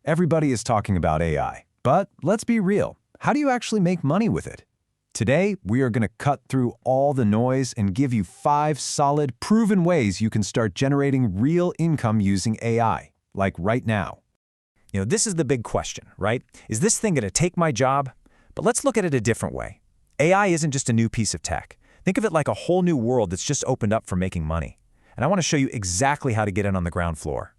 Everybody is talking about AI, but let's be real. How do you actually make money with it? Today, we are going to cut through all the noise and give you 5 solid, proven ways you can start generating real income using AI, like right now. This is the big question, right? Is this thing going to take my job? But let's look at it a different way. AI isn't just a new piece of tech. Think of it like a whole new world that's just opened up for making money. And I want to show you exactly how to get in on the ground floor.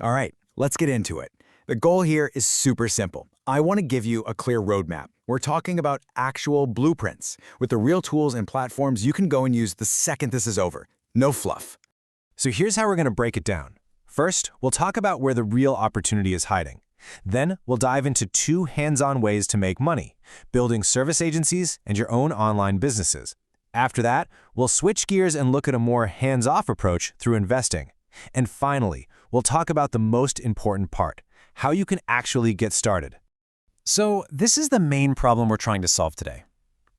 All right, let's get into it. The goal here is super simple. I want to give you a clear roadmap. We're talking about actual blueprints with the real tools and platforms you can go and use the second this is over. No fluff. So here's how we're going to break it down. First, we'll talk about where the real opportunity is hiding. Then, we'll dive into 2 hands-on ways to make money, building service agencies and your own online businesses. After that, we'll switch gears and look at a more hands-off approach through investing. And finally, we'll talk about the most important part, how you can actually get started. So, this is the main problem we're trying to solve today.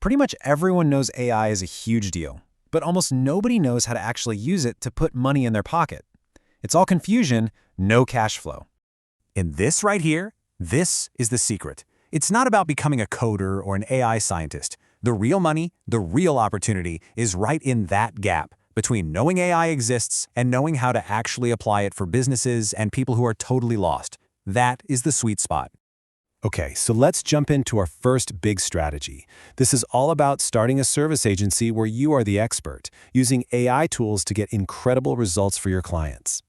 Pretty much everyone knows AI is a huge deal, but almost nobody knows how to actually use it to put money in their pocket. It's all confusion, no cash flow. And this right here, this is the secret. It's not about becoming a coder or an AI scientist. The real money, the real opportunity is right in that gap between knowing AI exists and knowing how to actually apply it for businesses and people who are totally lost. That is the sweet spot. Okay, so let's jump into our first big strategy. This is all about starting a service agency where you are the expert, using AI tools to get incredible results for your clients.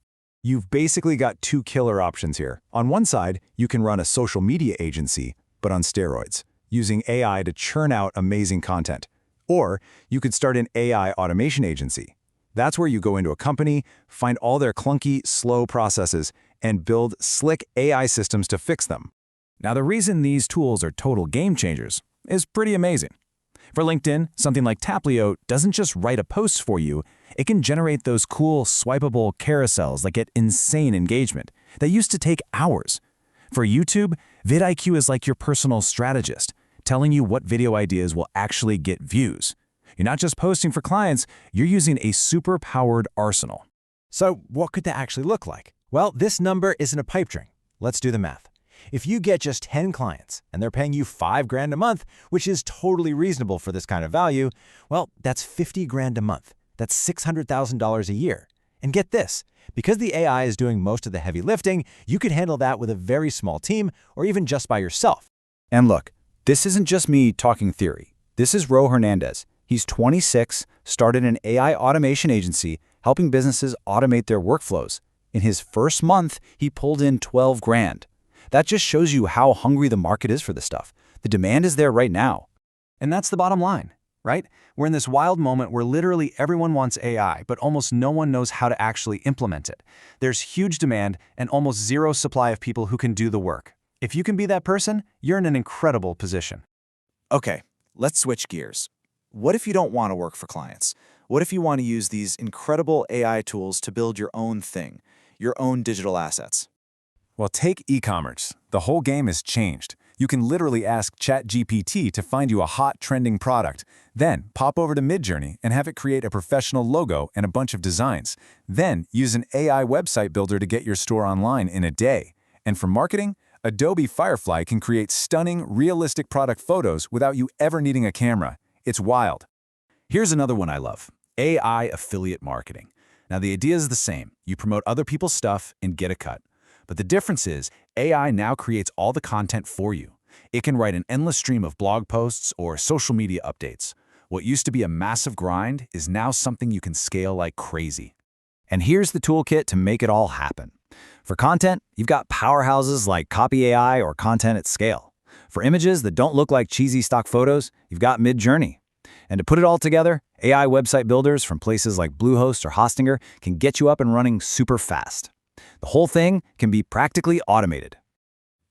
You've basically got 2 killer options here. On one side, you can run a social media agency, but on steroids, using AI to churn out amazing content. Or you could start an AI automation agency. That's where you go into a company, find all their clunky, slow processes, and build slick AI systems to fix them. Now, the reason these tools are total game changers is pretty amazing. For LinkedIn, something like Taplio doesn't just write a post for you, it can generate those cool, swipeable carousels that get insane engagement that used to take hours. For YouTube, vidIQ is like your personal strategist, telling you what video ideas will actually get views. You're not just posting for clients, you're using a super-powered arsenal. So what could that actually look like? Well, this number isn't a pipe dream. Let's do the math. If you get just 10 clients and they're paying you $5,000 a month, which is totally reasonable for this kind of value, well, that's $50,000 a month. That's $600,000 a year. And get this, because the AI is doing most of the heavy lifting, you could handle that with a very small team or even just by yourself. And look, this isn't just me talking theory. This is Ro Hernandez. He's 26, started an AI automation agency, helping businesses automate their workflows. In his first month, he pulled in $12,000. That just shows you how hungry the market is for this stuff. The demand is there right now. And that's the bottom line, right? We're in this wild moment where literally everyone wants AI, but almost no one knows how to actually implement it. There's huge demand and almost zero supply of people who can do the work. If you can be that person, you're in an incredible position. Okay, let's switch gears. What if you don't want to work for clients? What if you want to use these incredible AI tools to build your own thing, your own digital assets? Well, take e-commerce. The whole game has changed. You can literally ask ChatGPT to find you a hot, trending product. Then pop over to Midjourney and have it create a professional logo and a bunch of designs. Then use an AI website builder to get your store online in a day. And for marketing, Adobe Firefly can create stunning, realistic product photos without you ever needing a camera. It's wild. Here's another one I love, AI affiliate marketing. Now, the idea is the same. You promote other people's stuff and get a cut. But the difference is, AI now creates all the content for you. It can write an endless stream of blog posts or social media updates. What used to be a massive grind is now something you can scale like crazy. And here's the toolkit to make it all happen. For content, you've got powerhouses like Copy AI or Content at Scale. For images that don't look like cheesy stock photos, you've got Midjourney. And to put it all together, AI website builders from places like Bluehost or Hostinger can get you up and running super fast. The whole thing can be practically automated.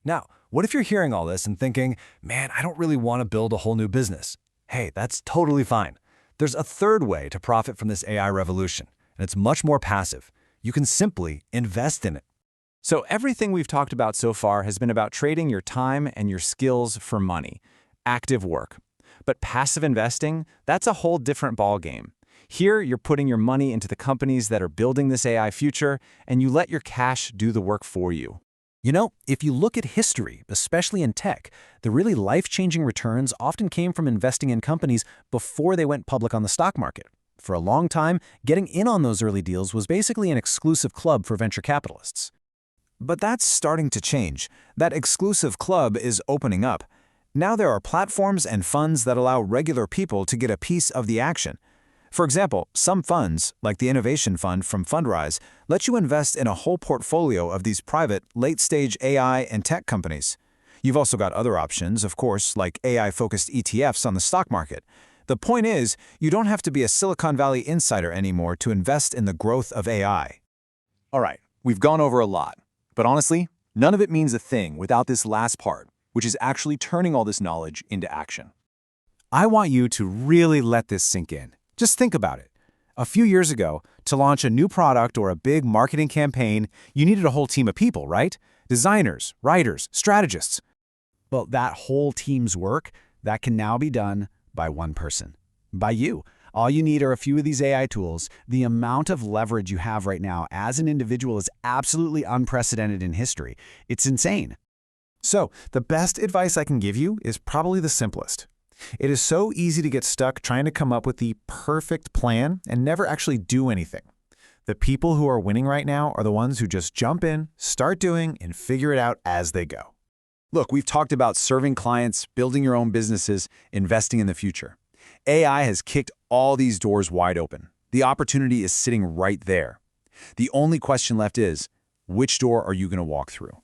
Now, what if you're hearing all this and thinking, man, I don't really want to build a whole new business? Hey, that's totally fine. There's a third way to profit from this AI revolution, and it's much more passive. You can simply invest in it. So everything we've talked about so far has been about trading your time and your skills for money, active work. But passive investing, that's a whole different ballgame. Here, you're putting your money into the companies that are building this AI future, and you let your cash do the work for you. You know, if you look at history, especially in tech, the really life-changing returns often came from investing in companies before they went public on the stock market. For a long time, getting in on those early deals was basically an exclusive club for venture capitalists. But that's starting to change. That exclusive club is opening up. Now there are platforms and funds that allow regular people to get a piece of the action. For example, some funds, like the Innovation Fund from Fundrise, let you invest in a whole portfolio of these private, late-stage AI and tech companies. You've also got other options, of course, like AI-focused ETFs on the stock market. The point is, you don't have to be a Silicon Valley insider anymore to invest in the growth of AI. All right, we've gone over a lot. But honestly, none of it means a thing without this last part, which is actually turning all this knowledge into action. I want you to really let this sink in. Just think about it. A few years ago, to launch a new product or a big marketing campaign, you needed a whole team of people, right? Designers, writers, strategists. Well, that whole team's work, that can now be done by one person, by you. All you need are a few of these AI tools. The amount of leverage you have right now as an individual is absolutely unprecedented in history. It's insane. So, the best advice I can give you is probably the simplest. It is so easy to get stuck trying to come up with the perfect plan and never actually do anything. The people who are winning right now are the ones who just jump in, start doing, and figure it out as they go. Look, we've talked about serving clients, building your own businesses, investing in the future. AI has kicked all these doors wide open. The opportunity is sitting right there. The only question left is, which door are you going to walk through?